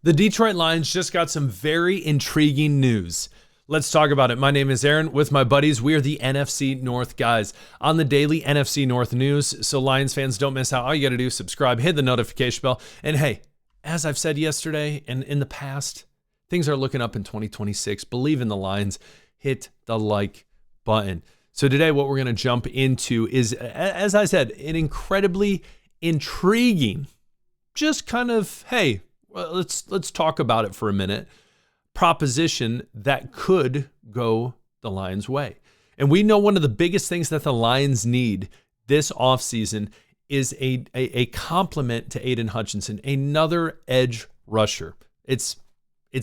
The Detroit Lions just got some very intriguing news. Let's talk about it. My name is Aaron. With my buddies, we are the NFC North Guys on the daily NFC North news. So Lions fans, don't miss out. All you got to do is subscribe, hit the notification bell. And hey, as I've said yesterday and in the past, things are looking up in 2026. Believe in the Lions. Hit the like button. So today what we're going to jump into is, as I said, an incredibly intriguing, just kind of, hey, well, let's talk about it for a minute, proposition that could go the Lions' way. And we know one of the biggest things that the Lions need this offseason is a complement to Aiden Hutchinson, another edge rusher. It's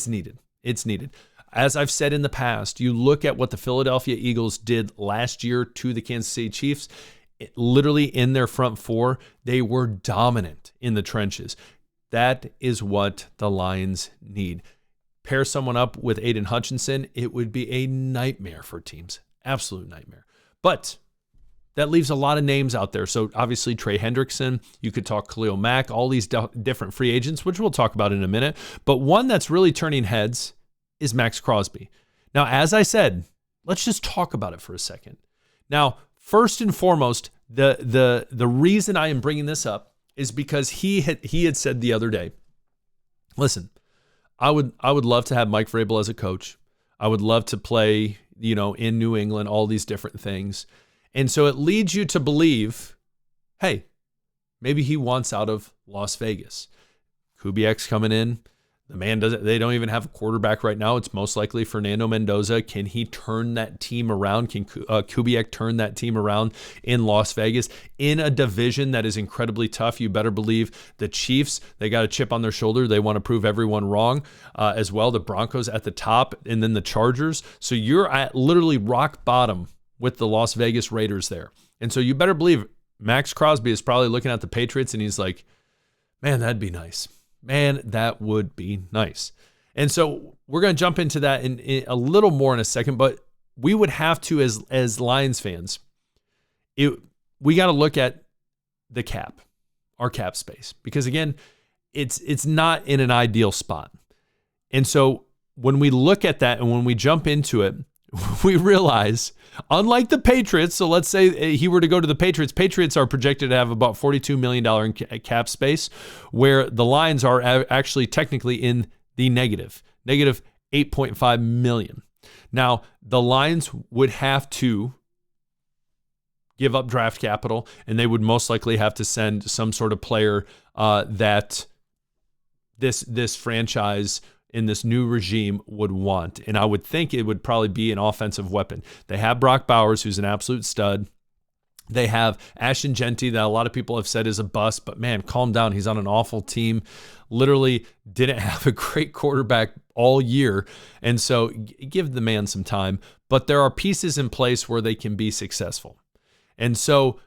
needed. It's needed. As I've said in the past, you look at what the Philadelphia Eagles did last year to the Kansas City Chiefs, literally in their front four, they were dominant in the trenches. That is what the Lions need. Pair someone up with Aiden Hutchinson, it would be a nightmare for teams. Absolute nightmare. But that leaves a lot of names out there. So obviously Trey Hendrickson, you could talk Khalil Mack, all these different free agents, which we'll talk about in a minute. But one that's really turning heads is Maxx Crosby. Now, as I said, let's just talk about it for a second. Now, first and foremost, the reason I am bringing this up is because he had said the other day, listen, I would love to have Mike Vrabel as a coach. I would love to play, in New England, all these different things. And so it leads you to believe, hey, maybe he wants out of Las Vegas. Kubiak's coming in. The man they don't even have a quarterback right now. It's most likely Fernando Mendoza. Can he turn that team around? Can Kubiak turn that team around in Las Vegas in a division that is incredibly tough? You better believe the Chiefs, they got a chip on their shoulder. They want to prove everyone wrong as well. The Broncos at the top and then the Chargers. So you're at literally rock bottom with the Las Vegas Raiders there. And so you better believe Maxx Crosby is probably looking at the Patriots and he's like, man, that'd be nice. Man, that would be nice. And so we're going to jump into that in a little more in a second, but we would have to, as Lions fans, we got to look at the cap, our cap space, because again, it's not in an ideal spot. And so when we look at that and when we jump into it, we realize, unlike the Patriots, so let's say he were to go to the Patriots, Patriots are projected to have about $42 million in cap space, where the Lions are actually technically in the negative $8.5 million. Now, the Lions would have to give up draft capital, and they would most likely have to send some sort of player that this franchise in this new regime would want. And I would think it would probably be an offensive weapon. They have Brock Bowers, who's an absolute stud. They have Ashton Genty, that a lot of people have said is a bust, but man, calm down. He's on an awful team. Literally didn't have a great quarterback all year. And so give the man some time. But there are pieces in place where they can be successful. And so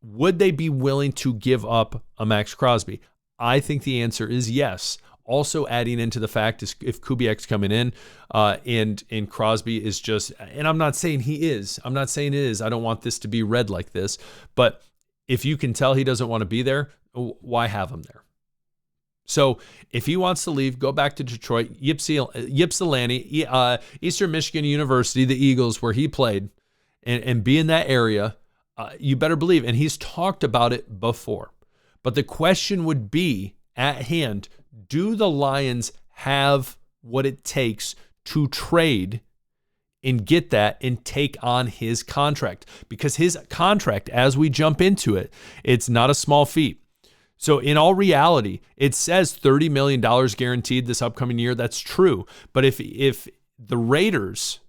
would they be willing to give up a Maxx Crosby? I think the answer is yes. Also adding into the fact is if Kubiak's coming in and Crosby is just, and I'm not saying he is. I'm not saying it is. I don't want this to be read like this. But if you can tell he doesn't want to be there, why have him there? So if he wants to leave, go back to Detroit, Ypsilanti, Eastern Michigan University, the Eagles, where he played, and be in that area, you better believe. And he's talked about it before. But the question would be at hand, do the Lions have what it takes to trade and get that and take on his contract? Because his contract, as we jump into it, it's not a small feat. So in all reality, it says $30 million guaranteed this upcoming year. That's true. But if the Raiders,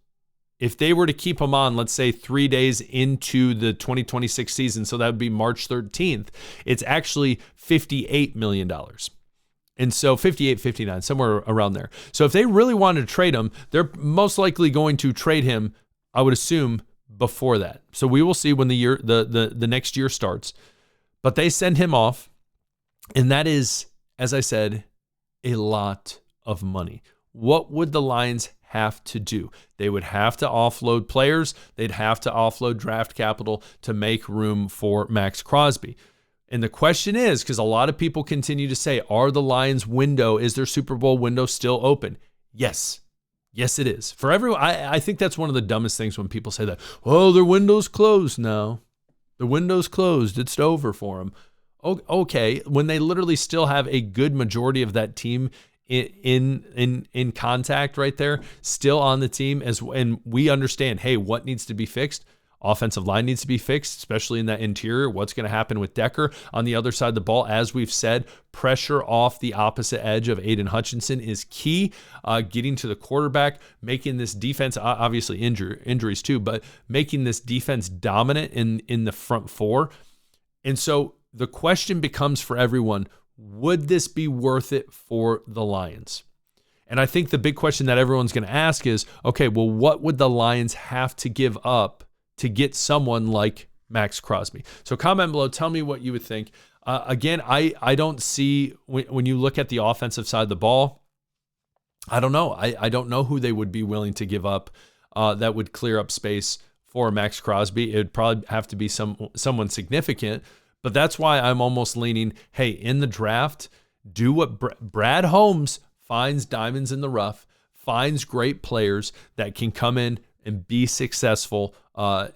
if they were to keep him on, let's say 3 days into the 2026 season, so that would be March 13th, it's actually $58 million. And so 58, 59, somewhere around there. So if they really wanted to trade him, they're most likely going to trade him, I would assume, before that. So we will see when the next year starts. But they send him off, and that is, as I said, a lot of money. What would the Lions have to do? They would have to offload players. They'd have to offload draft capital to make room for Maxx Crosby. And the question is, because a lot of people continue to say, are the Lions' window, is their Super Bowl window still open? Yes. Yes, it is. For everyone, I think that's one of the dumbest things when people say that, oh, their window's closed now. The window's closed. It's over for them. Okay, when they literally still have a good majority of that team in contact right there, still on the team, and we understand, hey, what needs to be fixed? Offensive line needs to be fixed, especially in that interior. What's going to happen with Decker on the other side of the ball? As we've said, pressure off the opposite edge of Aiden Hutchinson is key. Getting to the quarterback, making this defense, obviously injuries too, but making this defense dominant in the front four. And so the question becomes for everyone, would this be worth it for the Lions? And I think the big question that everyone's going to ask is, okay, well, what would the Lions have to give up to get someone like Maxx Crosby? So comment below, tell me what you would think. Again, I don't see, when you look at the offensive side of the ball, I don't know. I don't know who they would be willing to give up that would clear up space for Maxx Crosby. It would probably have to be someone significant, but that's why I'm almost leaning, hey, in the draft, do what Brad Holmes finds diamonds in the rough, finds great players that can come in and be successful at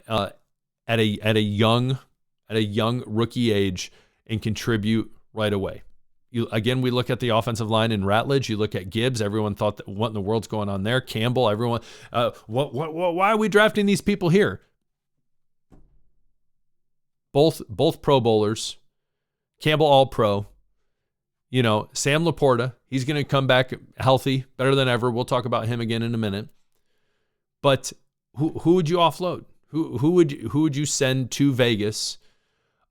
a young rookie age and contribute right away. We look at the offensive line in Ratledge. You look at Gibbs. Everyone thought that what in the world's going on there? Campbell. Everyone. Why are we drafting these people here? Both Pro Bowlers. Campbell All-Pro. Sam Laporta. He's going to come back healthy, better than ever. We'll talk about him again in a minute. But who would you offload? Who would you send to Vegas?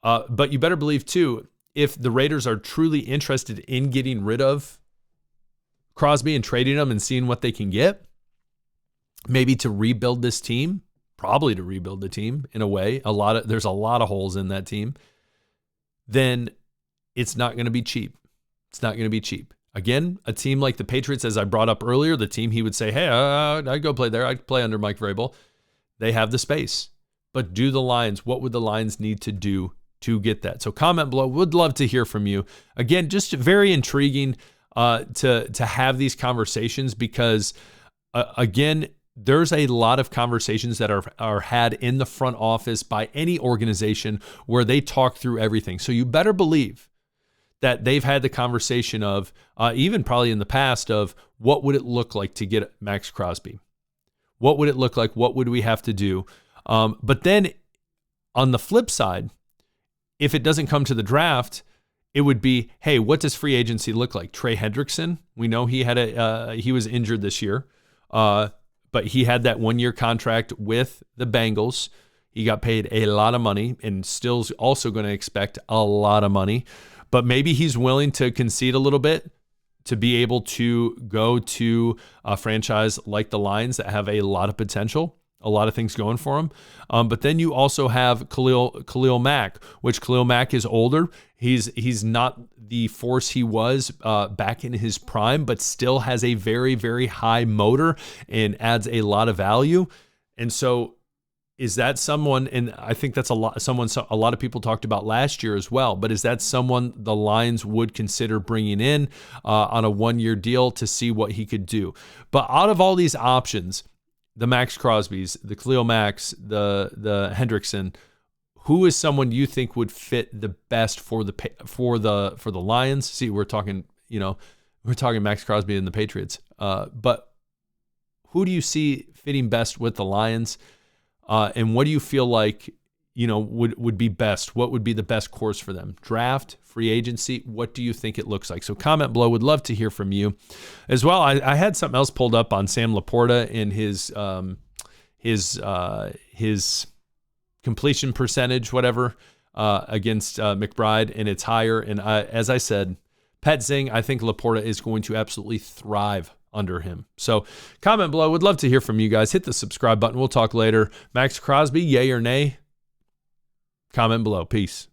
But you better believe too, if the Raiders are truly interested in getting rid of Crosby and trading him and seeing what they can get, maybe to rebuild this team, probably to rebuild the team in a way. There's a lot of holes in that team. Then it's not going to be cheap. It's not going to be cheap. Again, a team like the Patriots, as I brought up earlier, the team he would say, hey, I'd go play there. I'd play under Mike Vrabel. They have the space. But what would the Lions need to do to get that? So comment below. Would love to hear from you. Again, just very intriguing to have these conversations because, again, there's a lot of conversations that are had in the front office by any organization where they talk through everything. So you better believe that they've had the conversation of, even probably in the past, of what would it look like to get Maxx Crosby? What would it look like? What would we have to do? But then on the flip side, if it doesn't come to the draft, it would be, hey, what does free agency look like? Trey Hendrickson, we know he was injured this year, but he had that 1-year contract with the Bengals. He got paid a lot of money and still's also going to expect a lot of money. But maybe he's willing to concede a little bit to be able to go to a franchise like the Lions that have a lot of potential, a lot of things going for him. But then you also have Khalil Mack, which Khalil Mack is older. He's not the force he was back in his prime, but still has a very, very high motor and adds a lot of value. And so is that someone, and I think that's a lot of people talked about last year as well, but is that someone the Lions would consider bringing in on a 1-year deal to see what he could do? But out of all these options, the Maxx Crosbys, the Khalil Macks, the Hendrickson, who is someone you think would fit the best for the Lions? See, we're talking Maxx Crosby and the Patriots, but who do you see fitting best with the Lions? And what do you feel like, would be best? What would be the best course for them? Draft, free agency? What do you think it looks like? So comment below. Would love to hear from you as well. I had something else pulled up on Sam Laporta and his completion percentage, whatever, against McBride, and it's higher. And as I said, Pet Zing, I think Laporta is going to absolutely thrive under him. So comment below. Would love to hear from you guys. Hit the subscribe button. We'll talk later. Maxx Crosby, yay or nay? Comment below. Peace.